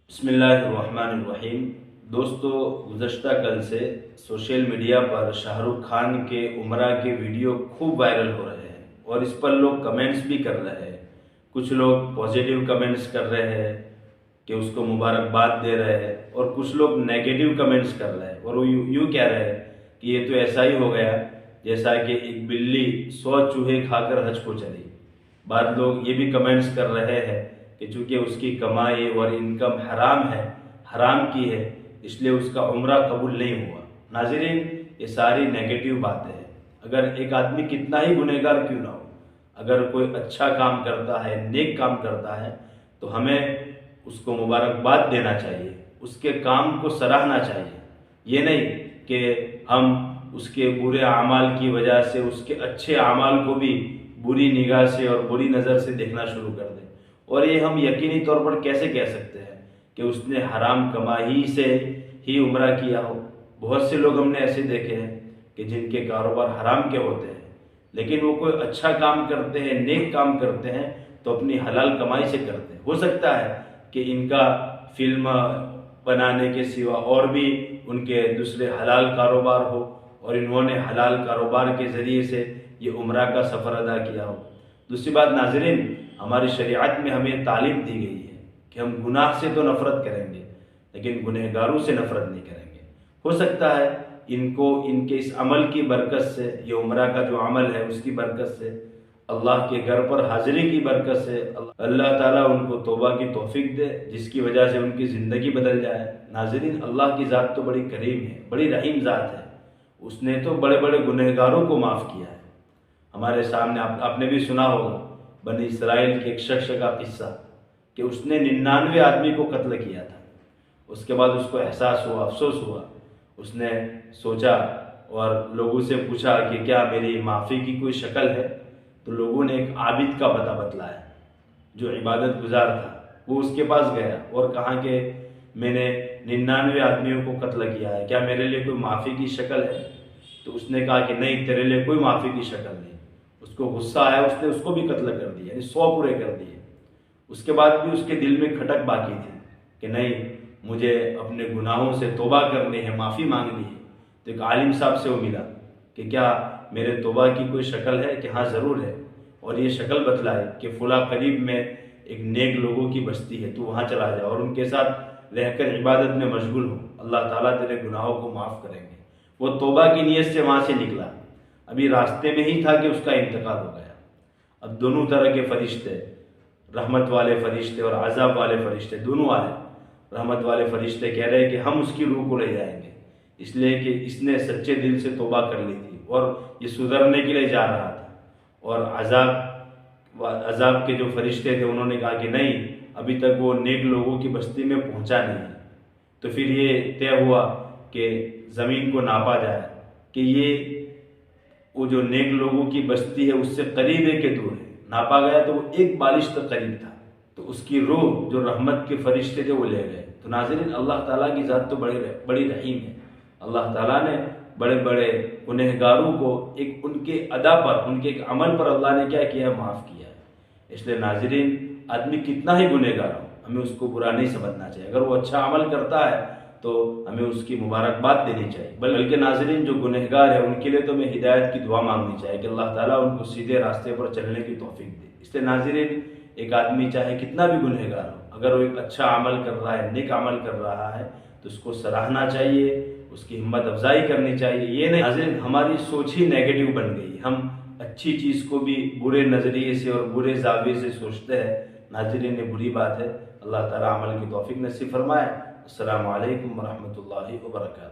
बिस्मिल्लाहिर्रहमानिर्रहीम। दोस्तों, गुज़श्ता कल से सोशल मीडिया पर शाहरुख खान के उम्रा के वीडियो खूब वायरल हो रहे हैं और इस पर लोग कमेंट्स भी कर रहे हैं। कुछ लोग पॉजिटिव कमेंट्स कर रहे हैं कि उसको मुबारकबाद दे रहे हैं और कुछ लोग नेगेटिव कमेंट्स कर रहे हैं और वो यूँ कह रहे हैं कि ये तो ऐसा ही हो गया जैसा कि एक बिल्ली 100 चूहे खाकर हज को चली। बाद लोग ये भी कमेंट्स कर रहे हैं कि चूँकि उसकी कमाई और इनकम हराम है, हराम की है, इसलिए उसका उम्रा कबूल नहीं हुआ। नाज़रीन, ये सारी नेगेटिव बातें हैं। अगर एक आदमी कितना ही गुनहगार क्यों ना हो, अगर कोई अच्छा काम करता है, नेक काम करता है, तो हमें उसको मुबारकबाद देना चाहिए, उसके काम को सराहना चाहिए। ये नहीं कि हम उसके बुरे अमाल की वजह से उसके अच्छे अमाल को भी बुरी निगाह से और बुरी नज़र से देखना शुरू कर दें। और ये हम यकीनी तौर पर कैसे कह सकते हैं कि उसने हराम कमाई से ही उम्रा किया हो। बहुत से लोग हमने ऐसे देखे हैं कि जिनके कारोबार हराम के होते हैं, लेकिन वो कोई अच्छा काम करते हैं, नेक काम करते हैं, तो अपनी हलाल कमाई से करते हैं। हो सकता है कि इनका फिल्म बनाने के सिवा और भी उनके दूसरे हलाल कारोबार हो और इन्होंने हलाल कारोबार के ज़रिए से ये उम्रा का सफ़र अदा किया हो। दूसरी बात नाज़रीन, हमारी शरीयत में हमें तालीम दी गई है कि हम गुनाह से तो नफ़रत करेंगे, लेकिन गुनहगारों से नफ़रत नहीं करेंगे। हो सकता है इनको इनके इस अमल की बरकत से, ये उम्रा का जो अमल है उसकी बरकत से, अल्लाह के घर पर हाज़िरी की बरकत से अल्लाह ताला उनको तौबा की तौफीक दे, जिसकी वजह से उनकी ज़िंदगी बदल जाए। नाज़रीन, अल्लाह की ज़ात तो बड़ी करीम है, बड़ी रहीम ज़ात है। उसने तो बड़े बड़े गुनहगारों को माफ़ किया है। हमारे सामने आपने भी सुना होगा बनी इसराइल के एक शख्स का किस्सा कि उसने 99 आदमी को कत्ल किया था। उसके बाद उसको एहसास हुआ, अफसोस हुआ। उसने सोचा और लोगों से पूछा कि क्या मेरी माफ़ी की कोई शक्ल है। तो लोगों ने एक आबिद का पता बतलाया जो इबादत गुजार था। वो उसके पास गया और कहा कि मैंने 99 आदमियों को कत्ल किया है, क्या मेरे लिए कोई माफ़ी की शक्ल है। तो उसने कहा कि नहीं, तेरे लिए कोई माफ़ी की शक्ल नहीं। उसको गुस्सा आया, उसने उसको भी कत्ल कर दिया, यानी 100 पूरे कर दिए। उसके बाद भी उसके दिल में खटक बाकी थी कि नहीं, मुझे अपने गुनाहों से तौबा करनी है, माफ़ी मांगनी है। तो एक आलिम साहब से वो मिला कि क्या मेरे तौबा की कोई शक्ल है, कि हाँ ज़रूर है। और ये शक्ल बतलाई कि फ़ुला करीब में एक नेक लोगों की बस्ती है, तू वहाँ चला जा और उनके साथ रहकर इबादत में मशगूल हो, अल्लाह ताला तेरे गुनाहों को माफ़ करेंगे। वो तौबा की नीयत से वहाँ से निकला। अभी रास्ते में ही था कि उसका इंतकाल हो गया। अब दोनों तरह के फरिश्ते, रहमत वाले फरिश्ते और अज़ाब वाले फरिश्ते दोनों आए। रहमत वाले फरिश्ते कह रहे हैं कि हम उसकी रूह को ले जाएंगे, इसलिए कि इसने सच्चे दिल से तौबा कर ली थी और ये सुधरने के लिए जा रहा था। और अज़ाब के जो फरिश्ते थे उन्होंने कहा कि नहीं, अभी तक वो नेक लोगों की बस्ती में पहुंचा नहीं है। तो फिर ये तय हुआ कि ज़मीन को नापा जाए कि ये वो जो नेक लोगों की बस्ती है उससे करीब है कि दूर है। नापा गया तो वो एक बारिश तक करीब था। तो उसकी रूह जो रहमत के फरिश्ते थे वो ले गए। तो नाज़रीन, अल्लाह ताला की ज़ात तो बड़ी रहीम है। अल्लाह ताला ने बड़े बड़े गुनहगारों को एक उनके अदा पर, उनके एक अमल पर अल्लाह ने क्या किया है, माफ़ किया है। इसलिए नाज़रीन, आदमी कितना ही गुनहगार हो, हमें उसको बुरा नहीं समझना चाहिए। अगर वो अच्छा अमल करता है तो हमें उसकी मुबारकबाद देनी चाहिए। बल्कि नाज़रीन, जो गुनहगार है उनके लिए तो हमें हिदायत की दुआ मांगनी चाहिए कि अल्लाह ताला उनको सीधे रास्ते पर चलने की तौफीक दे। इसलिए नाज़रीन, एक आदमी चाहे कितना भी गुनहगार हो, अगर वो एक अच्छा अमल कर रहा है, नेक अमल कर रहा है, तो उसको सराहना चाहिए, उसकी हिम्मत अफजाई करनी चाहिए। ये नहीं नाज़रीन, हमारी सोच ही नेगेटिव बन गई। हम अच्छी चीज़ को भी बुरे नज़रिए से और बुरे ज़ाविये से सोचते हैं। नाज़रीन, ये बुरी बात है। अल्लाह ताला अमल की तौफीक नसीब फरमाए। अस्सलामु अलैकुम व रहमतुल्लाहि व बरकातहू।